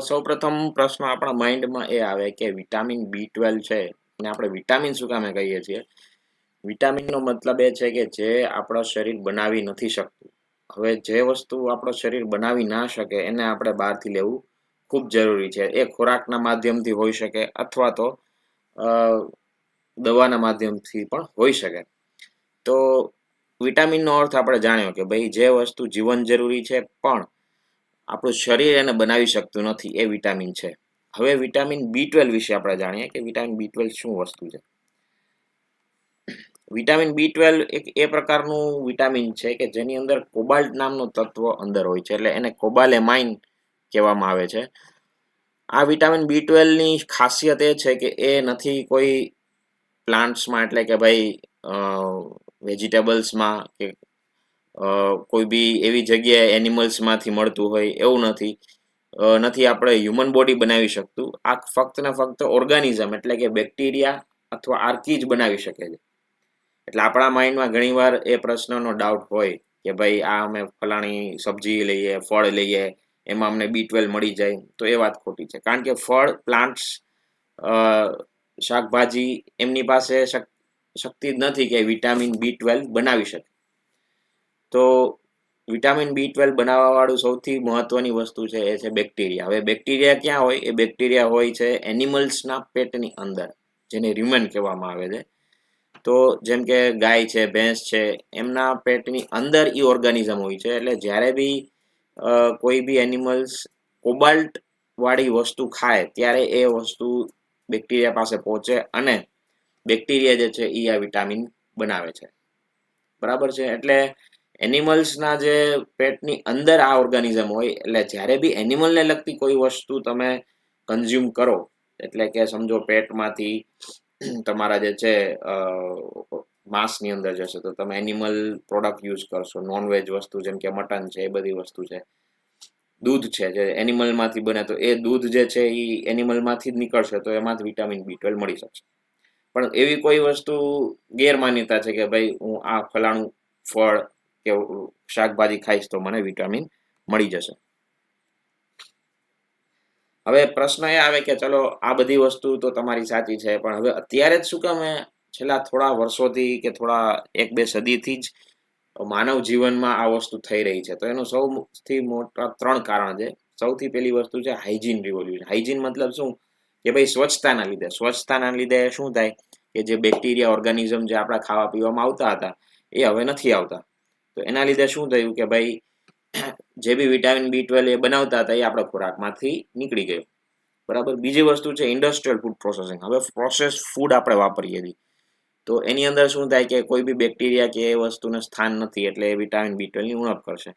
સૌપ્રથમ પ્રશ્ન આપણા માઇન્ડમાં એ આવે કે વિટામિન B12 છે અને આપણે વિટામિન શું કામે કહીએ છીએ? વિટામિનનો મતલબ એ છે કે જે આપણા શરીર બનાવી નથી શકતું. હવે જે વસ્તુ આપણું શરીર બનાવી ના શકે એને આપણે બહારથી લેવું ખૂબ જરૂરી છે. એ ખોરાકના માધ્યમથી હોઈ શકે અથવા તો અ, દવાના માધ્યમથી પણ હોઈ શકે. તો વિટામિનનો અર્થ આપણે જાણ્યો કે ભાઈ જે વસ્તુ જીવન જરૂરી છે પણ આપણું શરીર એને બનાવી શકતું નથી એ વિટામિન છે. હવે વિટામિન B12 વિશે આપણે જાણીએ કે વિટામિન B12 શું વસ્તુ છે. વિટામિન B12 એક એ પ્રકારનું વિટામિન છે કે જેની અંદર કોબાલ્ટ નામનું તત્વ અંદર હોય છે, એટલે એને કોબાલેમાઇન કહેવામાં આવે છે. આ વિટામિન B12 ની ખાસિયત એ છે કે એ નથી કોઈ પ્લાન્ટ્સમાં, એટલે કે ભાઈ વેજીટેબલ્સમાં કે કોઈ બી એવી જગ્યાએ એનિમલ્સમાંથી મળતું હોય એવું નથી. નથી આપણે હ્યુમન બોડી બનાવી શકતું. આ ફક્ત ને ફક્ત ઓર્ગાનિઝમ એટલે કે બેક્ટેરિયા અથવા આર્કી જ બનાવી શકે છે. એટલે આપણા માઇન્ડમાં ઘણીવાર એ પ્રશ્નનો ડાઉટ હોય કે ભાઈ આ અમે ફલાણી સબ્જી લઈએ, ફળ લઈએ, એમાં અમને B12 મળી જાય, તો એ વાત ખોટી છે. કારણ કે ફળ, પ્લાન્ટ્સ, શાકભાજી એમની પાસે શક્તિ જ નથી કે વિટામિન B12 બનાવી શકે. તો વિટામિન B12 બનાવવાવાળું સૌથી મહત્વની વસ્તુ છે એ છે બેક્ટેરિયા. હવે બેક્ટેરિયા ક્યાં હોય? એ બેક્ટેરિયા હોય છે એનિમલ્સના પેટની અંદર, જેને રૂમેન કહેવામાં આવે છે. તો જેમ કે ગાય છે, ભેંસ છે, એમના પેટની અંદર ઈ ઓર્ગાનિઝમ હોય છે. એટલે જ્યારે બી કોઈ બી એનિમલ્સ કોબાલ્ટ વાળી વસ્તુ ખાય ત્યારે એ વસ્તુ બેક્ટેરિયા પાસે પહોંચે અને બેક્ટેરિયા જે છે એ આ વિટામિન બનાવે છે. બરાબર છે? એટલે એનિમલ્સના જે પેટની અંદર આ ઓર્ગાનિઝમ હોય, એટલે જ્યારે બી એનિમલને લગતી કોઈ વસ્તુ તમે કન્ઝ્યુમ કરો, એટલે કે સમજો પેટમાંથી તમારા જે છે માંસની અંદર જશે તો તમે એનિમલ પ્રોડક્ટ યુઝ કરશો, નોનવેજ વસ્તુ જેમ કે મટન છે, એ બધી વસ્તુ છે. દૂધ છે જે એનિમલમાંથી બને, તો એ દૂધ જે છે એ એનિમલમાંથી જ નીકળશે, તો એમાંથી વિટામિન B12 મળી શકશે. પણ એવી કોઈ વસ્તુ ગેરમાન્યતા છે કે ભાઈ હું આ ફલાણું ફળ કે શાકભાજી ખાઈશ તો મને વિટામિન મળી જશે. હવે પ્રશ્ન એ આવે કે ચલો આ બધી વસ્તુ તો તમારી સાચી છે, પણ હવે અત્યારે જ શું કામ છેલ્લા થોડા વર્ષોથી કે થોડા 1-2 સદીથી જ માનવ જીવનમાં આ વસ્તુ થઈ રહી છે? તો એનું સૌથી મોટા 3 કારણ છે. સૌથી પહેલી વસ્તુ છે હાઇજીન રિવોલ્યુશન. હાઇજીન મતલબ શું? કે ભાઈ સ્વચ્છતાના લીધે. સ્વચ્છતાના લીધે શું થાય કે જે બેક્ટેરિયા ઓર્ગાનિઝમ જે આપણા ખાવા પીવામાં આવતા હતા એ હવે નથી આવતા. તો એના લીધે શું થયું કે ભાઈ જે બી વિટામિન B12 એ બનાવતા હતા એ આપણા ખોરાકમાંથી નીકળી ગયું. બરાબર. બીજી વસ્તુ છે ઇન્ડસ્ટ્રીયલ ફૂડ પ્રોસેસિંગ. હવે પ્રોસેસ ફૂડ આપણે વાપરીએ છીએ તો એની અંદર શું થાય કે કોઈ બી બેક્ટેરિયા કે એ વસ્તુને સ્થાન નથી, એટલે એ વિટામિન B12 ની ઉણપ કરશે.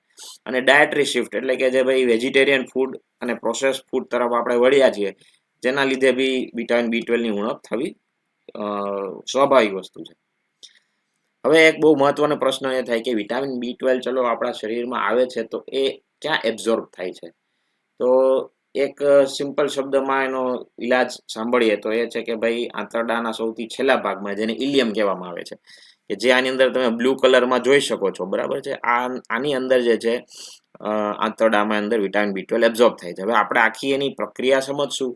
અને ડાયટરી શિફ્ટ, એટલે કે જે ભાઈ વેજીટેરિયન ફૂડ અને પ્રોસેસ ફૂડ તરફ આપણે વળ્યા છીએ, જેના લીધે બી વિટામિન B12 ની ઉણપ થવી સ્વાભાવિક વસ્તુ છે. હવે એક બહુ મહત્વનો પ્રશ્ન એ થાય કે વિટામિન B12 ચલો આપણા શરીરમાં આવે છે તો એ ક્યાં એબ્ઝોર્બ થાય છે? તો એક સિમ્પલ શબ્દમાં એનો ઈલાજ સાંભળીએ તો એ છે કે ભાઈ આંતરડાના સૌથી છેલ્લા ભાગમાં, જેને ઇલિયમ કહેવામાં આવે છે, કે જે આની અંદર તમે બ્લુ કલરમાં જોઈ શકો છો. બરાબર છે? આની અંદર જે છે આંતરડામાં અંદર વિટામિન B12 એબ્ઝોર્બ થાય છે. હવે આપણે આખી એની પ્રક્રિયા સમજશું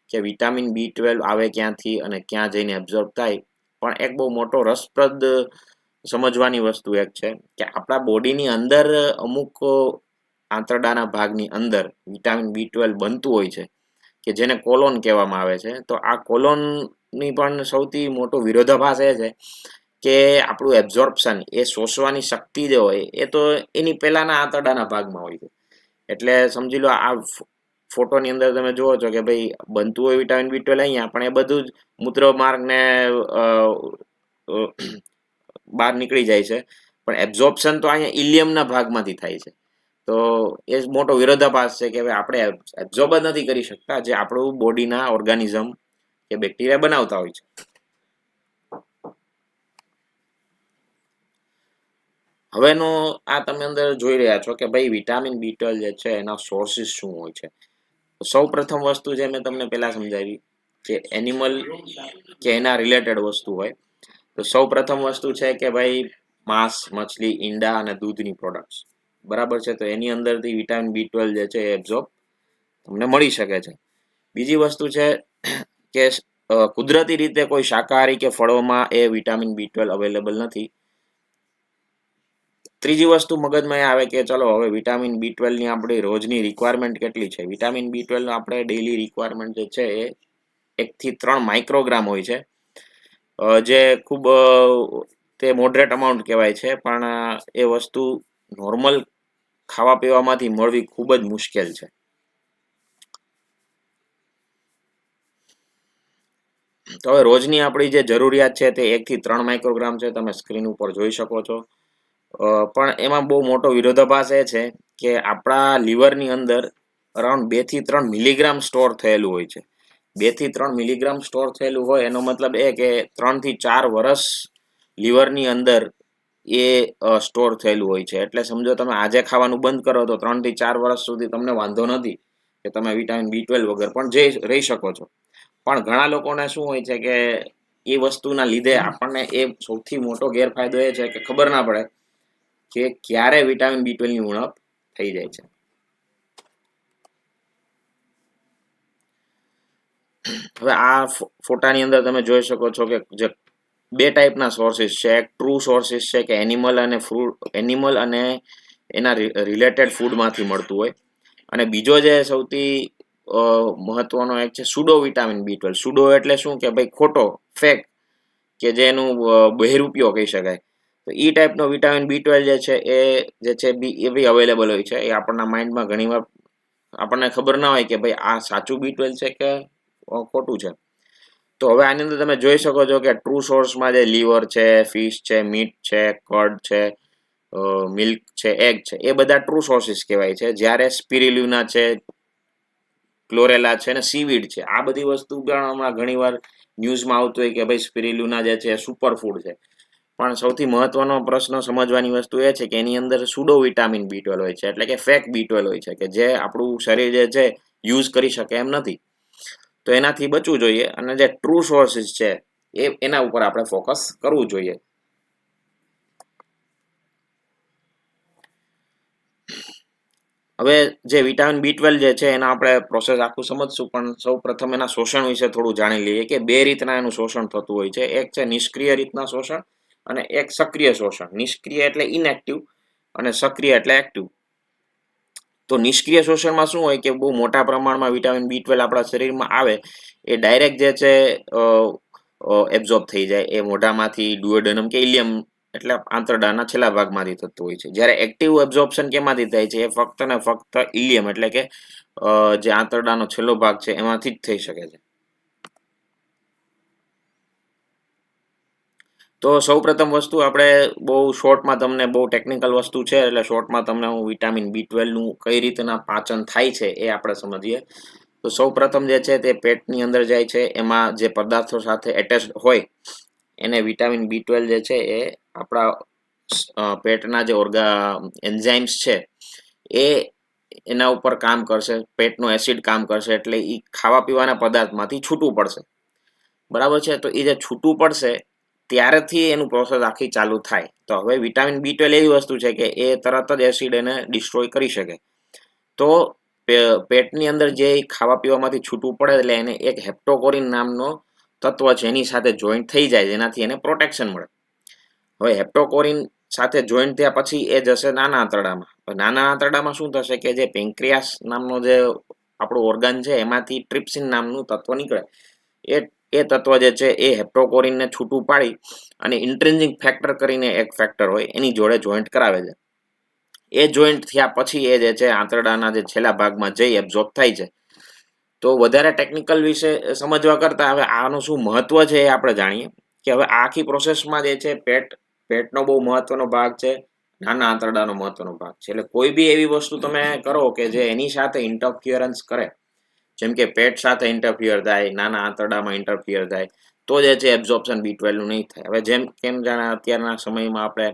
કે વિટામિન B12 આવે ક્યાંથી અને ક્યાં જઈને એબ્ઝોર્બ થાય. પણ એક બહુ મોટો રસપ્રદ સમજવાની વસ્તુ એક છે કે આપણા બોડીની અંદર અમુક આંતરડાના ભાગની અંદર વિટામિન B12 બનતું હોય છે કે જેને કોલોન કહેવામાં આવે છે. તો આ કોલોનની પણ સૌથી મોટો વિરોધાભાસ એ છે કે આપણું એબ્ઝોર્પ્શન, એ શોષવાની શક્તિ જે હોય એ તો એની પહેલાના આંતરડાના ભાગમાં હોય છે. એટલે સમજી લો આ ફોટોની અંદર તમે જુઓ છો કે ભાઈ બનતું હોય વિટામિન B12 અહીંયા, પણ એ બધું જ મૂત્ર માર્ગને બહાર નીકળી જાય છે. પણ એબ્ઝોર્પ્શન તો અહીંયા ઇલિયમના ભાગમાંથી થાય છે. તો એ મોટો વિરોધાભાસ છે કે આપણે એબ્ઝોર્બ જ નથી કરી શકતા જે આપણું બોડીના ઓર્ગાનિઝમ કે બેક્ટેરિયા બનાવતા હોય છે. હવેનો આ તમે અંદર જોઈ રહ્યા છો કે ભાઈ વિટામિન B12 જે છે એના સોર્સિસ શું હોય છે. સૌ પ્રથમ વસ્તુ જે મેં તમને પહેલા સમજાવી કે એનિમલ કે એના રિલેટેડ વસ્તુ હોય, તો સૌ પ્રથમ વસ્તુ છે કે ભાઈ માંસ, મછલી, ઈંડા અને દૂધની પ્રોડક્ટ્સ. બરાબર છે? તો એની અંદરથી વિટામિન B12 જે છે એ એબ્ઝોર્બ તમને મળી શકે છે. બીજી વસ્તુ છે કે કુદરતી રીતે કોઈ શાકાહારી કે ફળોમાં એ વિટામિન B12 અવેલેબલ નથી. ત્રીજી વસ્તુ મગજમાં એ આવે કે ચલો હવે વિટામિન B12 ની આપણી રોજની રિક્વાયરમેન્ટ કેટલી છે. વિટામિન B12 આપણે ડેઇલી રિક્વાયરમેન્ટ જે છે એ 1 થી 3 માઇક્રોગ્રામ હોય છે, જે ખૂબ તે મોડરેટ અમાઉન્ટ કહેવાય છે, પણ એ વસ્તુ નોર્મલ ખાવા પીવામાંથી મળવી ખૂબ જ મુશ્કેલ છે. તો હવે રોજની આપણી જે જરૂરિયાત છે તે 1 થી 3 માઇક્રોગ્રામ છે, તમે સ્ક્રીન ઉપર જોઈ શકો છો. પણ એમાં બહુ મોટો વિરોધાભાસ એ છે કે આપણા લીવરની અંદર અરાઉન્ડ 2 થી 3 મિલીગ્રામ સ્ટોર થયેલું હોય છે. 2 થી 3 મિલીગ્રામ સ્ટોર થયેલું હોય એનો મતલબ એ કે 3 થી 4 વર્ષ લીવરની અંદર એ સ્ટોર થયેલું હોય છે. એટલે સમજો તમે આજે ખાવાનું બંધ કરો તો 3 થી 4 વર્ષ સુધી તમને વાંધો નથી કે તમે વિટામિન B12 વગર પણ રહી શકો છો. પણ ઘણા લોકોને શું હોય છે કે એ વસ્તુના લીધે આપણને એ સૌથી મોટો ગેરફાયદો એ છે કે ખબર ના પડે કે ક્યારે વિટામિન B12 ની ઉણપ થઈ જાય છે. હવે આ ફોટાની અંદર તમે જોઈ શકો છો કે જે 2 ટાઈપના સોર્સિસ છે. એક ટ્રુ સોર્સિસ છે કે એનિમલ અને એના રિલેટેડ ફૂડમાંથી મળતું હોય, અને બીજો જે સૌથી મહત્વનો એક છે સુડો વિટામિન B12. સુડો એટલે શું કે ભાઈ ખોટો, ફેક, કે જેનું બહિરુપિયો કહી શકાય. તો એ ટાઈપનો વિટામિન B12 જે છે એ બી અવેલેબલ હોય છે. એ આપણના માઇન્ડમાં ઘણીવાર આપણને ખબર ના હોય કે ભાઈ આ સાચું B12 છે કે ખોટું છે. તો હવે આની અંદર તમે જોઈ શકો છો કે ટ્રુ સોર્સમાં જે લીવર છે, ફિશ છે, મીટ છે, કર્ડ છે, મિલ્ક છે, એગ છે, એ બધા ટ્રુ સોર્સિસ કહેવાય છે. જ્યારે સ્પિરુલિના છે, ક્લોરેલા છે અને સીવીડ છે, આ બધી વસ્તુ પણ હમણાં ઘણીવાર ન્યૂઝમાં આવતું હોય કે ભાઈ સ્પિરુલિના જે છે એ સુપર ફૂડ છે. પણ સૌથી મહત્વનો પ્રશ્ન સમજવાની વસ્તુ એ છે કે એની અંદર સુડો વિટામિન B12 હોય છે, એટલે કે ફેક B12 હોય છે, કે જે આપણું શરીર જે છે યુઝ કરી શકે એમ નથી. તો એનાથી બચવું જોઈએ, અને જે ટ્રુ સોર્સિસ છે એના ઉપર આપણે ફોકસ કરવું જોઈએ. હવે જે વિટામિન B12 જે છે એના આપણે પ્રોસેસ આખું સમજશું, પણ સૌ પ્રથમ એના શોષણ વિશે થોડું જાણી લઈએ કે 2 રીતના એનું શોષણ થતું હોય છે. એક છે નિષ્ક્રિય રીતના શોષણ અને એક સક્રિય શોષણ. નિષ્ક્રિય એટલે ઇનએક્ટિવ અને સક્રિય એટલે એક્ટિવ. તો નિષ્ક્રિય શોષણમાં શું હોય કે બહુ મોટા પ્રમાણમાં વિટામિન B12 આપણા શરીરમાં આવે, એ ડાયરેક્ટ જે છે એબ્ઝોર્બ થઈ જાય. એ મોઢામાંથી ડુઓડેનમ કે ઇલિયમ એટલે આંતરડાના છેલ્લા ભાગમાંથી થતું હોય છે. જ્યારે એક્ટિવ એબ્ઝોર્પ્શન કેમાંથી થાય છે? એ ફક્ત ને ફક્ત ઇલિયમ એટલે કે જે આંતરડાનો છેલ્લો ભાગ છે એમાંથી જ થઈ શકે છે. તો સૌપ્રથમ વસ્તુ આપણે બહુ શોર્ટમાં, તમને બહુ ટેકનિકલ વસ્તુ છે એટલે શોર્ટમાં તમને હું વિટામિન B12 નું કઈ રીતના પાચન થાય છે એ આપણે સમજીએ. તો સૌપ્રથમ જે છે તે પેટની અંદર જાય છે. એમાં જે પદાર્થો સાથે એટેચ્ડ હોય એને વિટામિન B12 જે છે એ આપણા પેટના જે એન્ઝાઇમ્સ છે એ એના ઉપર કામ કરશે. પેટનો એસિડ કામ કરશે એટલે એ ખાવા પીવાના પદાર્થમાંથી છૂટું પડશે. બરાબર છે? તો એ જે છૂટું પડશે ત્યારેથી એનું પ્રોસેસ આખી ચાલુ થાય. તો હવે વિટામિન B12 એવી વસ્તુ છે કે એ તરત જ એસિડ એને ડિસ્ટ્રોય કરી શકે. તો પેટની અંદર જે ખાવા પીવામાંથી છૂટું પડે એટલે એને એક હેપ્ટોકોરિન નામનો તત્વ છે એની સાથે જોઈન્ટ થઈ જાય, જેનાથી એને પ્રોટેક્શન મળે. હવે હેપ્ટોકોરિન સાથે જોઈન્ટ થયા પછી એ જશે નાના આંતરડામાં. નાના આંતરડામાં શું થશે કે જે પેન્ક્રિયાસ નામનો જે આપણું ઓર્ગન છે એમાંથી ટ્રિપ્સિન નામનું તત્વ નીકળે. એ તત્વ જે છે એ હેપ્ટોકોરિનને છૂટું પાડી અને ઇન્ટ્રિન્સિક ફેક્ટર કરીને એક ફેક્ટર હોય એની જોડે જોઈન્ટ કરાવે છે. એ જોઈન્ટ થયા પછી એ જે છે આંતરડાના જે છેલ્લા ભાગમાં જઈ એબ્ઝોર્બ થાય છે. તો વધારે ટેકનિકલ વિશે સમજવા કરતા હવે આનું શું મહત્વ છે એ આપણે જાણીએ કે હવે આખી પ્રોસેસમાં જે છે પેટનો બહુ મહત્વનો ભાગ છે, નાના આંતરડાનો મહત્વનો ભાગ છે. એટલે કોઈ બી એવી વસ્તુ તમે કરો કે જે એની સાથે ઇન્ટરફિયરન્સ કરે, જેમ કે પેટ સાથે ઇન્ટરફિયર થાય, નાના આંતરડામાં ઇન્ટરફિયર થાય, તો જે છે એબ્ઝોર્પ્શન B12 નું નહીં થાય. હવે કેમ જાણે અત્યારના સમયમાં આપણે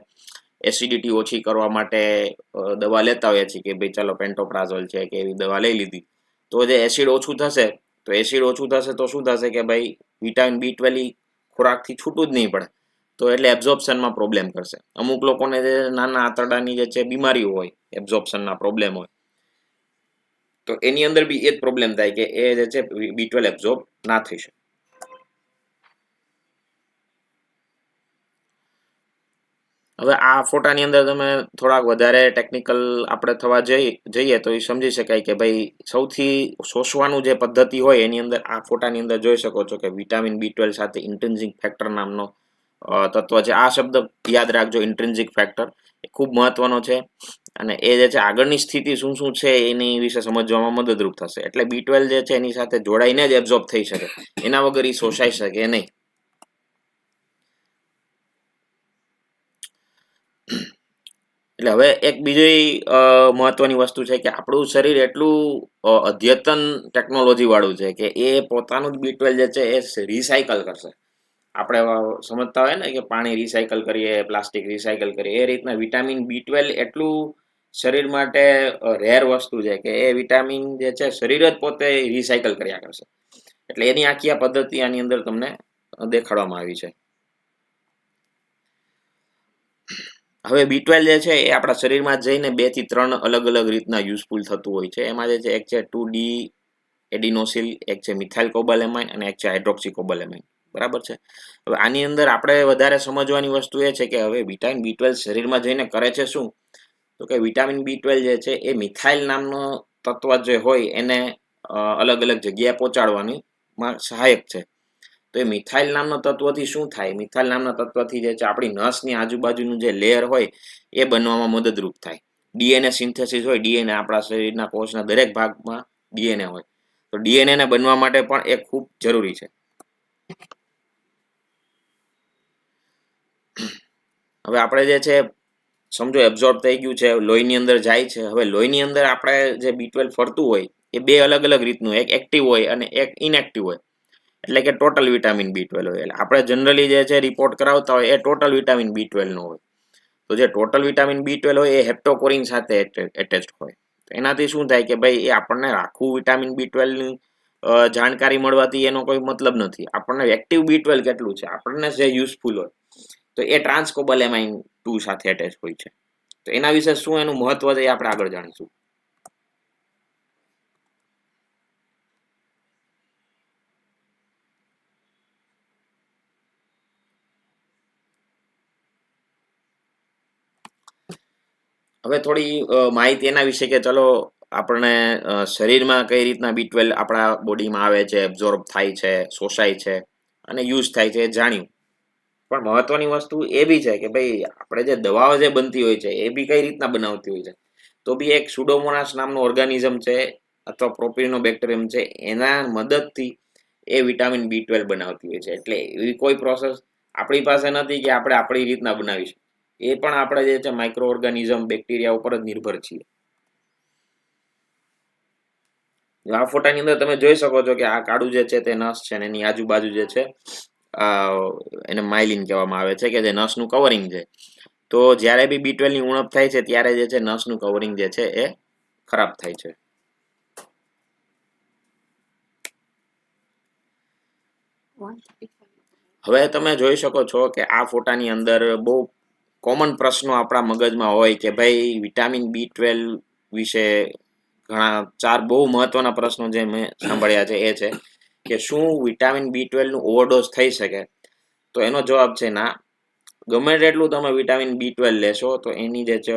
એસિડિટી ઓછી કરવા માટે દવા લેતા હોઈએ છીએ કે ભાઈ ચાલો પેન્ટોપ્રાઝોલ છે કે એવી દવા લઈ લીધી, તો જે એસિડ ઓછું થશે તો શું થશે કે ભાઈ વિટામિન B12 ખોરાકથી છૂટું જ નહીં પડે, તો એટલે એબ્ઝોર્પ્શનમાં પ્રોબ્લેમ કરશે. અમુક લોકોને જે નાના આંતરડાની જે છે બીમારીઓ હોય, એબ્ઝોર્પ્શનના પ્રોબ્લેમ હોય, તો એની અંદર બી એ જ પ્રોબ્લેમ થાય કે એ જે છે B12 એબ્ઝોર્બ ના થઈ શકે. હવે આ ફોટાની અંદર તમે થોડાક વધારે ટેકનિકલ આપણે થવા જઈએ તો એ સમજી શકાય કે ભાઈ સૌથી શોષવાનું જે પદ્ધતિ હોય એની અંદર આ ફોટાની અંદર જોઈ શકો છો કે વિટામિન B12 સાથે ઇન્ટ્રિન્સિક ફેક્ટર નામનો તત્વ છે. આ શબ્દ યાદ રાખજો, ઇન્ટ્રિન્સિક ફેક્ટર એ ખૂબ મહત્વનો છે અને એ જે છે આગળની સ્થિતિ શું શું છે એની વિશે સમજવામાં મદદરૂપ થશે. એટલે B12 જે છે એની સાથે જોડાઈને જ એબ્ઝોર્બ થઈ શકે, એના વગર એ શોષાઈ શકે નહીં. એટલે હવે એક બીજી મહત્વની વસ્તુ છે કે આપણું શરીર એટલું અદ્યતન ટેકનોલોજી વાળું છે કે એ પોતાનું જ B12 જે છે એ રિસાયકલ કરશે. આપણે સમજતા હોય ને કે પાણી રિસાયકલ કરીએ, પ્લાસ્ટિક રિસાયકલ કરીએ, એ રીતના વિટામિન B12 એટલું શરીર માટે રેર વસ્તુ છે કે એ વિટામિન જે છે શરીર જ પોતે રિસાયકલ કર્યા કરશે. એટલે એની આખી આ પદ્ધતિ આની અંદર તમને દેખાડવામાં આવી છે. હવે B12 જે છે એ આપણા શરીરમાં જઈને 2 થી 3 અલગ અલગ રીતના યુઝફુલ થતું હોય છે. એમાં જે છે એક છે 2D એડિનોસિલ, એક છે મિથાઇલ કોબાલેમાઇન અને એક છે હાઇડ્રોક્સી કોબાલેમાઇન. બરાબર છે. હવે આની અંદર આપણે વધારે સમજવાની વસ્તુ એ છે કે હવે વિટામિન B12 શરીરમાં જઈને કરે છે શું? તો કે વિટામિન B12 જે છે એ મિથાઇલ નામનો તત્વ જે હોય એને અલગ અલગ જગ્યાએ પહોંચાડવાની સહાયક છે. તો એ મિથાઇલ નામના તત્વથી શું થાય? મિથાઇલ નામના તત્વથી જે છે આપણી નસની આજુબાજુનું જે લેયર હોય એ બનવામાં મદદરૂપ થાય. DNA સિન્થેસિસ હોય, DNA આપણા શરીરના કોષના દરેક ભાગમાં DNA હોય, તો DNA ને બનવા માટે પણ એ ખૂબ જરૂરી છે. હવે આપણે જે છે સમજો એબ્ઝોર્બ થઈ ગયું છે, લોહીની અંદર જાય છે. હવે લોહીની અંદર આપણે જે B12 ફરતું હોય એ બે અલગ અલગ રીતનું, એક એક્ટિવ હોય અને એક ઇનએક્ટિવ હોય. એટલે કે ટોટલ વિટામિન B12 હોય. એટલે આપણે જનરલી જે છે રિપોર્ટ કરાવતા હોય એ ટોટલ વિટામિન B12 નો હોય. તો જે ટોટલ વિટામિન B12 હોય એ હેપ્ટોકોરિન સાથે એટેચ્ડ હોય. એનાથી શું થાય કે ભાઈ એ આપણને આખું વિટામિન B12 ની જાણકારી મળવાથી એનો કોઈ મતલબ નથી. આપણને એક્ટિવ B12 કેટલું છે, આપણને જે યુઝફુલ હોય તો એ ટ્રાન્સકોબાલેમાઇન 2 સાથે એટેચ હોય છે. તો એના વિશે શું એનું મહત્વ છે એ આપણે આગળ જાણીશું. હવે થોડી માહિતી એના વિશે કે ચલો આપણને શરીરમાં કઈ રીતના B12 આપણા બોડીમાં આવે છે, એબ્ઝોર્બ થાય છે, શોષાય છે અને યુઝ થાય છે એ જાણ્યું. પણ મહત્વની વસ્તુ એ બી છે કે ભાઈ આપણે જે દવાઓ જે બનતી હોય છે એ બી કઈ રીતના બનાવતી હોય છે. તો બી એક સુડોમોનાસ નામનું ઓર્ગેનિઝમ છે અથવા પ્રોપિનોબેક્ટેરિયમ છે, એના મદદથી એ વિટામિન B12 બનાવતી હોય છે. એટલે એવી કોઈ પ્રોસેસ આપણી પાસે નથી કે આપણે આપણી રીતના બનાવીશું. એ પણ આપણે જે છે માઇક્રો ઓર્ગેનિઝમ, બેક્ટેરિયા ઉપર જ નિર્ભર છીએ. આ ફોટાની અંદર તમે જોઈ શકો છો કે આ કાળું જે છે તે નસ છે અને એની આજુબાજુ જે છે એને માઇલિન કહેવામાં આવે છે કે જે નસનું કવરિંગ છે. તો જ્યારે બી B12 ની ઉણપ થાય છે ત્યારે જે છે નસનું કવરિંગ જે છે એ ખરાબ થાય છે. હવે તમે જોઈ શકો છો કે આ ફોટાની અંદર બહુ કોમન પ્રશ્નો આપણા મગજમાં હોય કે ભાઈ વિટામિન B12 વિશે ઘણા 4 બહુ મહત્વના પ્રશ્નો જે મેં સાંભળ્યા છે એ છે કે શું વિટામિન B12 નું ઓવરડોઝ થઈ શકે? તો એનો જવાબ છે ના. ગમે તેટલું તમે વિટામિન B12 લેશો તો એની જે છે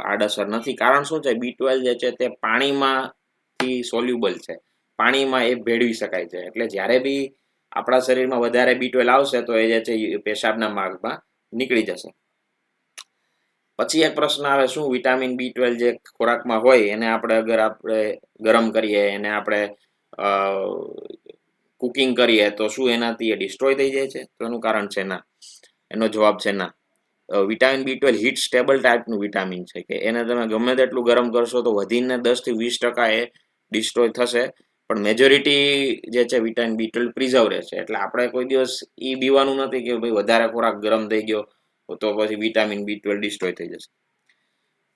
આડઅસર નથી. કારણ શું છે, B12 જે છે તે પાણીમાંથી સોલ્યુબલ છે, પાણીમાં એ ભેળવી શકાય છે. એટલે જ્યારે બી આપણા શરીરમાં વધારે B12 આવશે તો એ જે છે પેશાબના માર્ગમાં નીકળી જશે. પછી એક પ્રશ્ન આવે, શું વિટામિન B12 જે ખોરાકમાં હોય એને અગર આપણે ગરમ કરીએ, એને આપણે કુકિંગ કરીએ તો શું એનાથી એ ડિસ્ટ્રોય થઈ જાય છે? તો એનું કારણ છે ના. એનો જવાબ છે ના. વિટામિન B12 હીટ સ્ટેબલ ટાઈપનું વિટામિન છે કે એને તમે ગમે તેટલું ગરમ કરશો તો વધીને 10 થી 20% એ ડિસ્ટ્રોય થશે, પણ મેજોરિટી જે છે વિટામિન B12 પ્રિઝર્વ રહેશે. એટલે આપણે કોઈ દિવસ એ બીવાનું નથી કે ભાઈ વધારે ખોરાક ગરમ થઈ ગયો તો પછી વિટામિન B12 ડિસ્ટ્રોય થઈ જશે.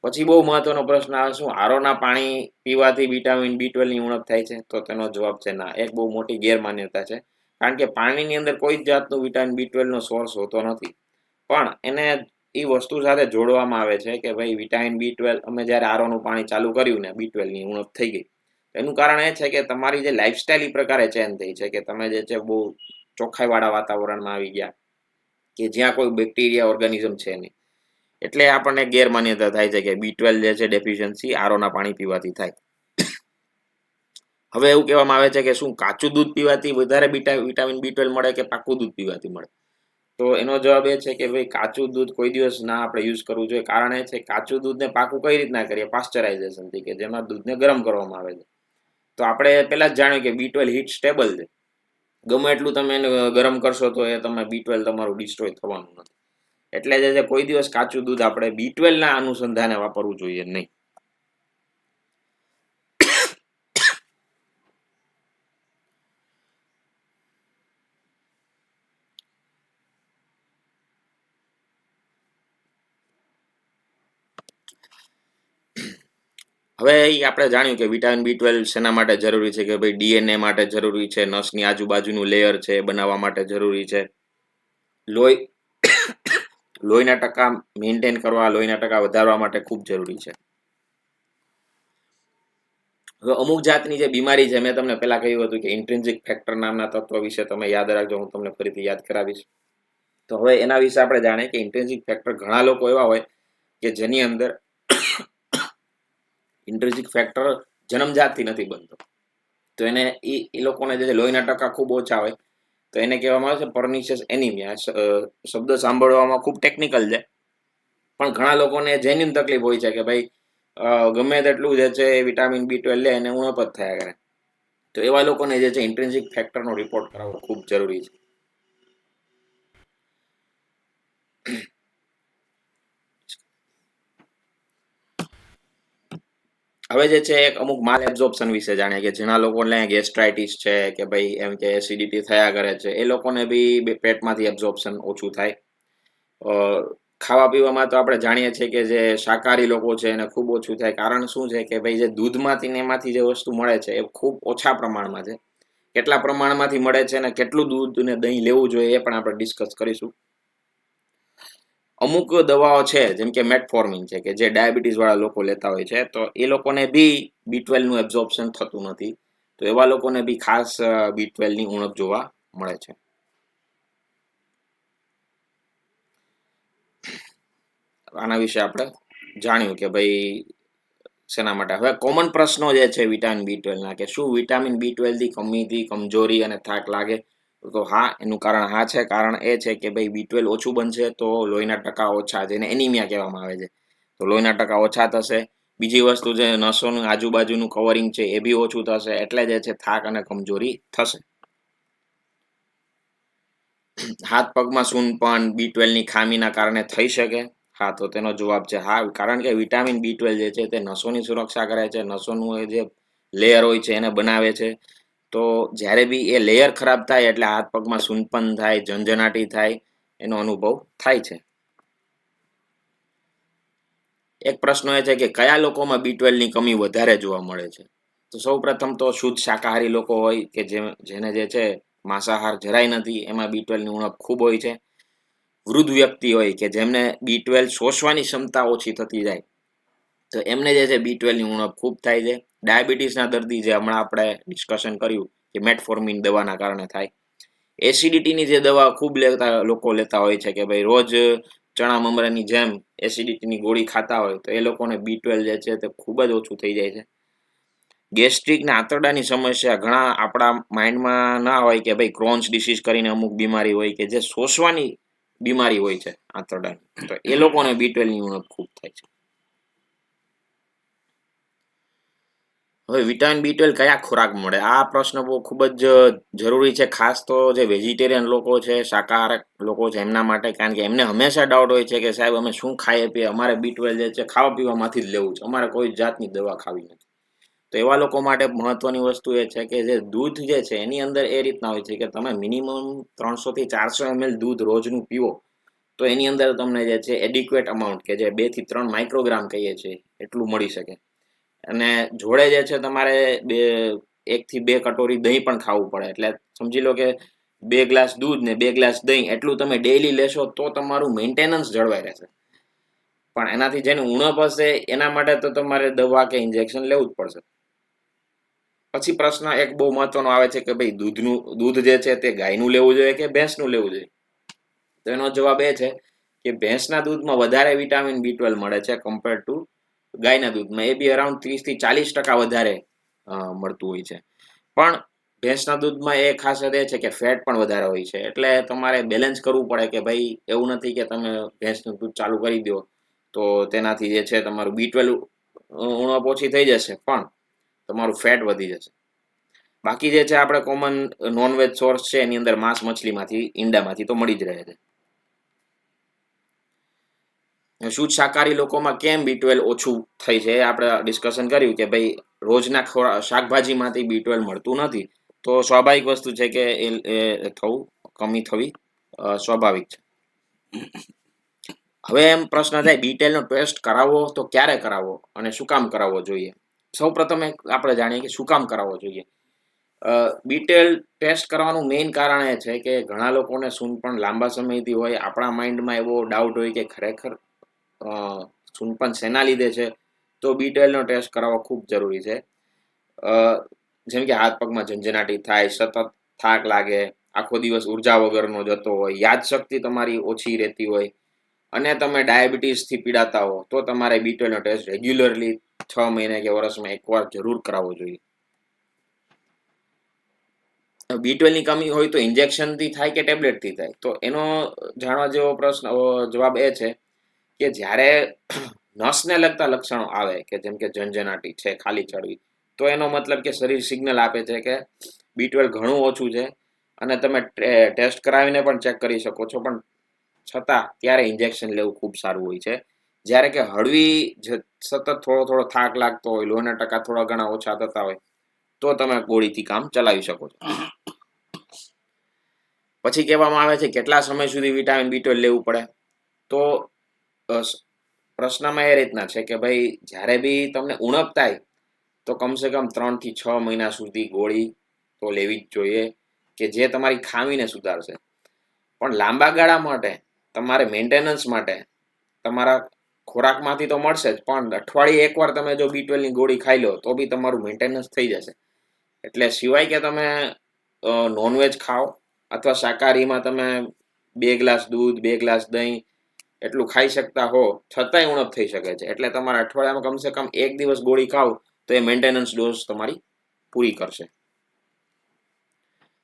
પછી બહુ મહત્વનો પ્રશ્ન આવે, શું આરોના પાણી પીવાથી વિટામિન B12 ની ઉણપ થાય છે? તો તેનો જવાબ છે ના. એક બહુ મોટી ગેરમાન્યતા છે. કારણ કે પાણીની અંદર કોઈ જ જાતનું વિટામિન B12 નો સોર્સ હોતો નથી. પણ એને એ વસ્તુ સાથે જોડવામાં આવે છે કે ભાઈ વિટામિન B12 અમે જ્યારે આરોનું પાણી ચાલુ કર્યું ને B12 ની ઉણપ થઈ ગઈ એનું કારણ એ છે કે તમારી જે લાઈફસ્ટાઈલ એ પ્રકારે ચેન્જ થઈ છે કે તમે જે છે બહુ ચોખ્ખાઈવાળા વાતાવરણમાં આવી ગયા કે જ્યાં કોઈ બેક્ટેરિયા ઓર્ગેનિઝમ છે નહીં. એટલે આપણને ગેરમાન્યતા થાય છે કે B12 જે છે ડેફિશિયન્સી આરોના પાણી પીવાથી થાય. હવે એવું કહેવામાં આવે છે કે શું કાચું દૂધ પીવાથી વધારે વિટામિન B12 મળે કે પાકું દૂધ પીવાથી મળે? તો એનો જવાબ એ છે કે ભાઈ કાચું દૂધ કોઈ દિવસ ના આપણે યુઝ કરવું જોઈએ. કારણ એ છે કાચું દૂધને પાકું કઈ રીતના કરીએ? પાસ્ચરાઇઝેશનથી, કે જેમાં દૂધને ગરમ કરવામાં આવે છે. તો આપણે પહેલા જ જાણ્યું કે B12 હીટ સ્ટેબલ છે. ગમે એટલું તમે એને ગરમ કરશો તો એ તમે B12 તમારું ડિસ્ટ્રોય થવાનું નથી. એટલે જે છે કોઈ દિવસ કાચું દૂધ આપણે B12 ના અનુસંધાને વાપરવું જોઈએ નહીં. હવે આપણે જાણ્યું કે વિટામિન B12 શેના માટે જરૂરી છે કે ભાઈ DNA માટે જરૂરી છે, નસની આજુબાજુનું લેયર છે એ બનાવવા માટે જરૂરી છે, લોહી લોહીના ટકા મેન્ટેન કરવા, લોહીના ટકા વધારવા માટે ખૂબ જરૂરી છે. હવે અમુક જાતની જે બીમારી છે, મેં તમને પહેલા કહ્યું હતું કે ઇન્ટ્રિન્સિક ફેક્ટર નામના તત્વ વિશે તમે યાદ રાખજો, હું તમને ફરીથી યાદ કરાવીશ. તો હવે એના વિશે આપણે જાણીએ કે ઇન્ટ્રિન્સિક ફેક્ટર ઘણા લોકો એવા હોય કે જેની અંદર ઇન્ટ્રિન્સિક ફેક્ટર જન્મજાતથી નથી બનતો. તો એને એ લોકોને જે લોહીના ટકા ખૂબ ઓછા હોય તો એને કહેવામાં આવે છે પર્નિશિયસ એનિમિયા. શબ્દ સાંભળવામાં ખૂબ ટેકનિકલ છે, પણ ઘણા લોકોને જેન્યુન તકલીફ હોય છે કે ભાઈ ગમે તેટલું જે છે વિટામિન B12 લે એને ઉણપ જ થયા કરે. તો એવા લોકોને જે છે ઇન્ટ્રિન્સિક ફેક્ટરનો રિપોર્ટ કરાવવો ખૂબ જરૂરી છે. હવે જે છે એક અમુક માલ એબ્ઝોર્પ્શન વિશે જાણીએ કે જેના લોકોને ગેસ્ટ્રાઇટિસ છે કે ભાઈ એમ કે એસિડિટી થયા કરે છે, એ લોકોને બી પેટમાંથી એબ્ઝોર્પ્શન ઓછું થાય. ખાવા પીવામાં તો આપણે જાણીએ છીએ કે જે શાકાહારી લોકો છે એને ખૂબ ઓછું થાય. કારણ શું છે કે ભાઈ જે દૂધમાંથી ને એમાંથી જે વસ્તુ મળે છે એ ખૂબ ઓછા પ્રમાણમાં છે. કેટલા પ્રમાણમાંથી મળે છે અને કેટલું દૂધ ને દહીં લેવું જોઈએ એ પણ આપણે ડિસ્કસ કરીશું. અમુક દવાઓ છે જેમ કે મેટફોર્મિન છે કે જે ડાયાબિટીસ વાળા લોકો લેતા હોય છે, તો એ લોકોને બી B12 નું એબ્ઝોર્પ્શન થતું નથી. તો એવા લોકોને બી ખાસ B12 ની ઉણપ જોવા મળે છે. આના વિશે આપણે જાણ્યું કે ભાઈ શેના માટે. હવે કોમન પ્રશ્નો જે છે વિટામિન B12 ના કે શું વિટામિન B12 થી કમીથી કમજોરી અને થાક લાગે? તો હા, એનું કારણ હા છે. કારણ એ છે કે ભાઈ B12 ઓછું બનશે તો લોહીના ટકા ઓછા, જેને એનિમિયા કહેવામાં આવે છે, તો લોહીના ટકા ઓછા થશે. બીજી વસ્તુ છે નસોનું આજુબાજુનું કવરિંગ છે એ બી ઓછું થશે, એટલે જે છે થાક અને કમજોરી થશે. હાથ પગમાં સૂનપણ B12 ની ખામીના કારણે થઈ શકે? હા, તો તેનો જવાબ છે હા. કારણ કે વિટામિન B12 જે છે તે નસોની સુરક્ષા કરે છે, નસોનું જે લેયર હોય છે એને બનાવે છે. તો જ્યારે બી એ લેયર ખરાબ થાય એટલે હાથ પગમાં સૂનપન થાય, ઝંઝનાટી થાય, એનો અનુભવ થાય છે. એક પ્રશ્ન એ છે કે કયા લોકોમાં B12 ની કમી વધારે જોવા મળે છે? તો સૌ પ્રથમ તો શુદ્ધ શાકાહારી લોકો હોય કે જેને જે છે માંસાહાર જરાય નથી, એમાં B12 ની ઉણપ ખૂબ હોય છે. વૃદ્ધ વ્યક્તિ હોય કે જેમને B12 શોષવાની ક્ષમતા ઓછી થતી જાય, તો એમને જે છે B12 ની ઉણપ ખૂબ થાય છે. ડાયાબિટીસના દર્દી, જે હમણાં આપણે ડિસ્કશન કર્યું કે મેટફોર્મિન દવાના કારણે થાય. એસિડિટીની જે દવા ખૂબ લોકો લેતા હોય છે કે ભાઈ રોજ ચણા મમરાની જેમ એસિડિટીની ગોળી ખાતા હોય, તો એ લોકોને B12 જે છે તે ખૂબ જ ઓછું થઈ જાય છે. ગેસ્ટ્રિક ને આંતરડાની સમસ્યા ઘણા આપણા માઇન્ડમાં ના હોય કે ભાઈ ક્રોન્સ ડિસીઝ કરીને અમુક બીમારી હોય કે જે શોષવાની બીમારી હોય છે આંતરડાની, તો એ લોકોને B12 ની ઉણપ ખૂબ થાય છે. હવે વિટામિન B12 કયા ખોરાક મળે? આ પ્રશ્ન બહુ ખૂબ જ જરૂરી છે, ખાસ તો જે વેજીટેરિયન લોકો છે, શાકાહારક લોકો છે એમના માટે. કારણ કે એમને હંમેશા ડાઉટ હોય છે કે સાહેબ અમે શું ખાઈએ પીએ, અમારે B12 જે છે ખાવા પીવામાંથી જ લેવું છે, અમારે કોઈ જાતની દવા ખાવી નથી. તો એવા લોકો માટે મહત્વની વસ્તુ એ છે કે જે દૂધ જે છે એની અંદર એ રીતના હોય છે કે તમે મિનિમમ 300 થી 400 ml દૂધ રોજનું પીવો તો એની અંદર તમને જે છે એડિક્વેટ અમાઉન્ટ, કે જે 2 થી 3 માઇક્રોગ્રામ કહીએ છીએ, એટલું મળી શકે. અને જોડે જે છે તમારે 1 થી 2 કટોરી દહીં પણ ખાવું પડે. એટલે સમજી લો કે 2 ગ્લાસ દૂધ ને 2 ગ્લાસ દહીં, એટલું તમે ડેઈલી લેશો તો તમારું મેન્ટેનન્સ જળવાઈ રહેશે. પણ એનાથી જેની ઉણપ હશે એના માટે તો તમારે દવા કે ઇન્જેક્શન લેવું જ પડશે. પછી પ્રશ્ન એક બહુ મહત્વનો આવે છે કે ભાઈ દૂધ જે છે તે ગાયનું લેવું જોઈએ કે ભેંસનું લેવું જોઈએ? તો એનો જવાબ એ છે કે ભેંસના દૂધમાં વધારે વિટામિન B12 મળે છે કમ્પેર ટુ ગાયના દૂધમાં. એ બી અરાઉન્ડ 30 થી 40% વધારે મળતું હોય છે. પણ ભેંસના દૂધમાં એ ખાસિયત એ છે કે ફેટ પણ વધારે હોય છે. એટલે તમારે બેલેન્સ કરવું પડે કે ભાઈ એવું નથી કે તમે ભેંસનું દૂધ ચાલુ કરી દો તો તેનાથી જે છે તમારું B12 ઉણપ ઓછી થઈ જશે, પણ તમારું ફેટ વધી જશે. બાકી જે છે આપણે કોમન નોનવેજ સોર્સ છે એની અંદર માંસ મછલીમાંથી, ઈંડામાંથી તો મળી જ રહે છે. શુદ્ધ શાકાહારી લોકોમાં કેમ B12 ઓછું થઈ છે એ આપણે ડિસ્કશન કર્યું કે ભાઈ રોજના શાકભાજીમાંથી B12 મળતું નથી. તો સ્વાભાવિક વસ્તુ છે કે એ કમી થવી સ્વાભાવિક છે. હવે એમ પ્રશ્ન થાય B12 નો ટેસ્ટ કરાવવો તો ક્યારે કરાવવો અને શું કામ કરાવવો જોઈએ? સૌ પ્રથમ આપણે જાણીએ કે શું કામ કરાવવો જોઈએ. B12 ટેસ્ટ કરવાનું મેઇન કારણ એ છે કે ઘણા લોકોને સૂનપણ લાંબા સમયથી હોય. આપણા માઇન્ડમાં એવો ડાઉટ હોય કે ખરેખર સૂનપણ શેના લીધે છે? તો B12 નો ટેસ્ટ કરાવવો ખૂબ જરૂરી છે. જેમ કે હાથ પગમાં ઝંઝનાટી થાય, સતત થાક લાગે, આખો દિવસ ઉર્જા વગરનો જતો હોય, યાદશક્તિ તમારી ઓછી રહેતી હોય અને તમે ડાયાબિટીસથી પીડાતા હો તો તમારે B12 નો ટેસ્ટ રેગ્યુલરલી 6 મહિને કે વર્ષમાં એકવાર જરૂર કરાવવો જોઈએ. B12 ની કમી હોય તો ઇન્જેક્શનથી થાય કે ટેબ્લેટથી થાય? તો એનો જાણવા જેવો જવાબ એ છે કે જ્યારે નસને લગતા લક્ષણો આવે કે જેમ કે ઝંઝનાટી છે, ખાલી ચડવી, તો એનો મતલબ કે શરીર સિગ્નલ આપે છે કે B12 ઘણું ઓછું છે અને તમે ટેસ્ટ કરાવીને પણ ચેક કરી શકો છો. પણ છતાં ત્યારે ઇન્જેક્શન લેવું ખૂબ સારું હોય છે. જ્યારે કે હળવી સતત થોડો થાક લાગતો હોય, લોહીના ટકા થોડા ઘણા ઓછા થતા હોય તો તમે ગોળીથી કામ ચલાવી શકો છો. પછી કહેવામાં આવે છે કેટલા સમય સુધી વિટામિન B12 લેવું પડે? તો પ્રશ્નમાં એ રીતના છે કે ભાઈ જ્યારે બી તમને ઉણપ થાય તો કમસે કમ 3 થી 6 મહિના સુધી ગોળી તો લેવી જ જોઈએ કે જે તમારી ખામીને સુધારશે. પણ લાંબા ગાળા માટે તમારે મેન્ટેનન્સ માટે તમારા ખોરાકમાંથી તો મળશે જ, પણ અઠવાડિયે એકવાર તમે જો B12 ની ગોળી ખાઈ લો તો બી તમારું મેન્ટેનન્સ થઈ જશે. એટલે સિવાય કે તમે નોનવેજ ખાઓ અથવા શાકાહારીમાં તમે 2 ગ્લાસ દૂધ, 2 ગ્લાસ દહીં એટલું ખાઈ શકતા હો છતાંય ઉણપ થઈ શકે છે. એટલે તમારા અઠવાડિયામાં કમસે કમ 1 દિવસ ગોળી ખાવ તો એ મેન્ટેનન્સ ડોઝ તમારી પૂરી કરશે.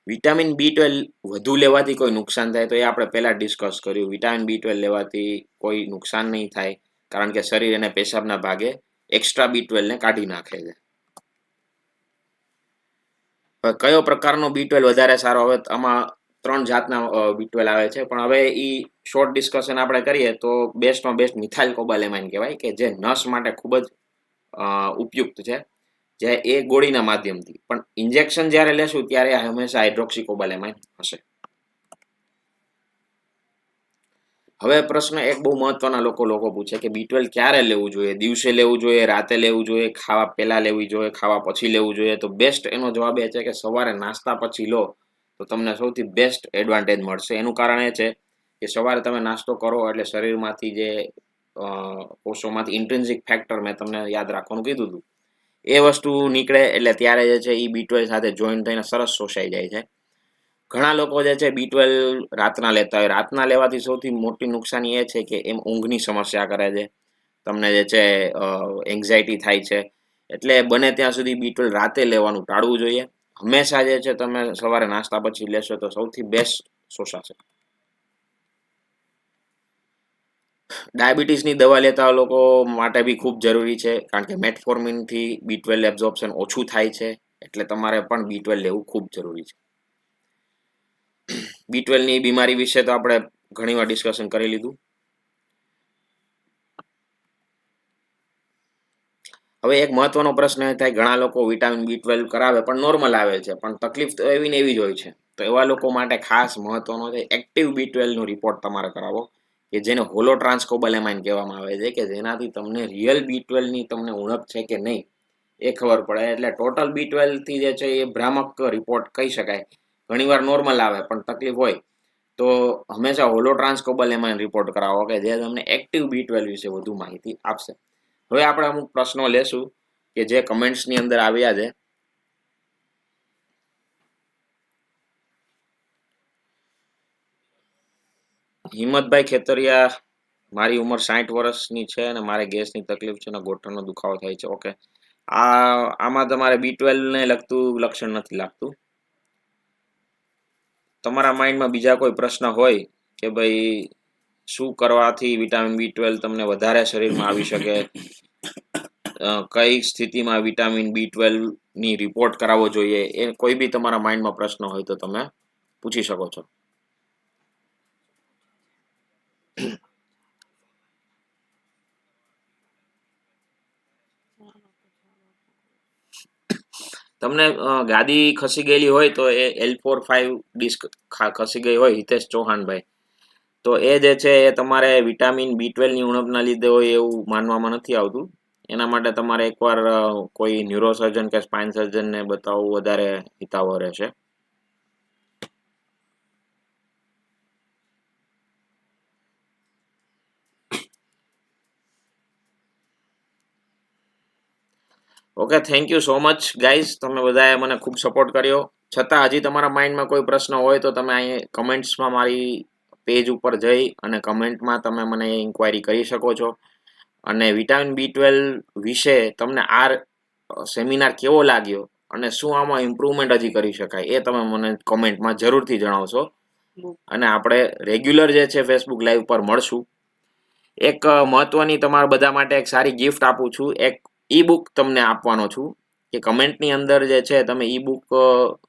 વિટામિન B12 વધુ લેવાથી કોઈ નુકસાન થાય? તો એ આપણે પહેલા ડિસ્કસ કર્યું. વિટામિન B12 લેવાથી કોઈ નુકસાન નહીં થાય કારણ કે શરીર અને પેશાબના ભાગે એક્સ્ટ્રા B12 ને કાઢી નાખે છે. કયો પ્રકારનો B12 વધારે સારો? હવે આમાં 3 જાતના B12 આવે છે, પણ હવે શોર્ટ ડિસ્કશન આપણે કરીએ તો બેસ્ટમાં બેસ્ટ મિથાઇલ કોબાલેમાઇન કહેવાય કે જે નસ માટે ખૂબ જ ઉપયુક્ત છે, જે એ ગોળીના માધ્યમથી. પણ ઇન્જેક્શન જ્યારે લેશું ત્યારે હંમેશા હાઇડ્રોક્સી કોબાલેમાઇન હશે. હવે પ્રશ્ન એક બહુ મહત્વના લોકો પૂછે કે B12 ક્યારે લેવું જોઈએ? દિવસે લેવું જોઈએ, રાતે લેવું જોઈએ, ખાવા પહેલા લેવી જોઈએ, ખાવા પછી લેવું જોઈએ? તો બેસ્ટ એનો જવાબ એ છે કે સવારે નાસ્તા પછી લો તો તમને સૌથી બેસ્ટ એડવાન્ટેજ મળશે. એનું કારણ એ છે કે સવારે તમે નાસ્તો કરો એટલે શરીરમાંથી જે કોષોમાંથી ઇન્ટ્રિન્સિક ફેક્ટર મેં તમને યાદ રાખવાનું કીધું હતું એ વસ્તુ નીકળે એટલે ત્યારે જે છે એ B12 સાથે જોઈન્ટ થઈને સરસ શોષાઈ જાય છે. ઘણા લોકો જે છે B12 રાતના લેતા હોય. રાતના લેવાથી સૌથી મોટી નુકસાની એ છે કે એમ ઊંઘની સમસ્યા કરે છે, તમને જે છે એન્ઝાયટી થાય છે. એટલે બને ત્યાં સુધી B12 રાતે લેવાનું ટાળવું જોઈએ. હંમેશા જે છે તમે સવારે નાસ્તા પછી લેશો તો સૌથી બેસ્ટ શોષાશે. ડાયાબિટીસની દવા લેતા લોકો માટે બી ખૂબ જરૂરી છે કારણ કે મેટફોર્મિનથી B12 એબ્ઝોર્પ્શન ઓછું થાય છે. એટલે તમારે પણ B12 લેવું ખૂબ જરૂરી છે. B12 ની બીમારી વિશે તો આપણે ઘણીવાર ડિસ્કશન કરી લીધું. હવે એક મહત્વનો પ્રશ્ન એ થાય ઘણા લોકો વિટામિન B12 કરાવે પણ નોર્મલ આવે છે, પણ તકલીફ તો એવી ને એવી જ હોય છે. તો એવા લોકો માટે ખાસ મહત્વનો છે એક્ટિવ B12 નો રિપોર્ટ તમારે કરાવો કે જેને હોલો ટ્રાન્સકોબાલેમાઇન કહેવામાં આવે છે, કે જેનાથી તમને રિયલ B12 ની તમને ઉણપ છે કે નહીં એ ખબર પડે. એટલે ટોટલ B12 થી જે છે એ ભ્રામક રિપોર્ટ કહી શકાય. ઘણીવાર નોર્મલ આવે પણ તકલીફ હોય તો હંમેશા હોલો ટ્રાન્સકોબાલેમાઇન રિપોર્ટ કરાવો કે જે તમને એક્ટિવ B12 વિશે વધુ માહિતી આપશે. હવે આપણે અમુક પ્રશ્નો લેશું કે જે કમેન્ટ્સની અંદર આવ્યા છે. હિંમતભાઈ ખેતરિયા, મારી ઉંમર 60 વર્ષની છે અને મારે ગેસની તકલીફ છે અને ગોઠણનો દુખાવો થાય છે. ઓકે, આમાં તમારે B12 ને લગતું લક્ષણ નથી લાગતું. તમારા માઇન્ડમાં બીજા કોઈ પ્રશ્ન હોય કે ભાઈ શું કરવાથી વિટામિન B12 તમને વધારે શરીરમાં આવી શકે, કઈ સ્થિતિમાં વિટામિન B12 ની રિપોર્ટ કરાવવો જોઈએ, એ કોઈ બી તમારા માઇન્ડમાં પ્રશ્ન હોય તો તમે પૂછી શકો છો. તમને ગાદી ખસી ગયેલી હોય તો એ L4-5 ડિસ્ક ખસી ગઈ હોય, હિતેશ ચૌહાણભાઈ, તો એ જે છે એ તમારે વિટામિન B12 ની ઉણપના લીધે હોય એવું માનવામાં નથી આવતું. એના માટે તમારે એકવાર કોઈ ન્યુરોસર્જન કે સ્પાઇન સર્જનને બતાવવું વધારે હિતાવહ રહેશે. Okay, thank you so much guys, તમે બધાએ મને ખૂબ સપોર્ટ કર્યો. છતાં હજી તમારા માઇન્ડમાં કોઈ પ્રશ્ન હોય તો તમે અહીં કમેન્ટ્સમાં મારી પેજ ઉપર જઈ અને કમેન્ટમાં તમે મને ઇન્ક્વાયરી કરી શકો છો. અને વિટામિન B12 વિશે તમને આ સેમિનાર કેવો લાગ્યો અને શું આમાં ઇમ્પ્રુવમેન્ટ હજી કરી શકાય એ તમે મને કોમેન્ટમાં જરૂરથી જણાવશો. અને આપણે રેગ્યુલર જે છે ફેસબુક લાઈવ પર મળશું. એક મહત્વની તમારા બધા માટે એક સારી ગિફ્ટ આપું છું. એક ઈ બુક તમને આપવાનો છું કે કમેન્ટની અંદર જે છે તમે ઈ બુક,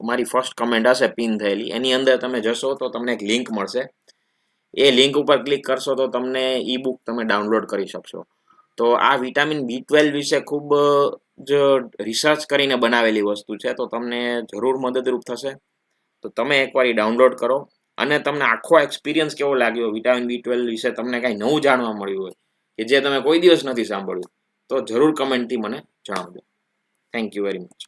મારી ફર્સ્ટ કમેન્ટ હશે પિન થયેલી, એની અંદર તમે જશો તો તમને એક લિંક મળશે. એ લિંક ઉપર ક્લિક કરશો તો તમને ઈ બુક તમે ડાઉનલોડ કરી શકશો. તો આ વિટામિન B12 વિશે ખૂબ જ રિસર્ચ કરીને બનાવેલી વસ્તુ છે, તો તમને જરૂર મદદરૂપ થશે. તો તમે એકવાર એ ડાઉનલોડ કરો અને તમને આખો એક્સપિરિયન્સ કેવો લાગ્યો, વિટામિન B12 વિશે તમને કાંઈ નવું જાણવા મળ્યું હોય કે જે તમે કોઈ દિવસ નથી સાંભળ્યું, તો જરૂર કમેન્ટથી મને જણાવજો. Thank you very much.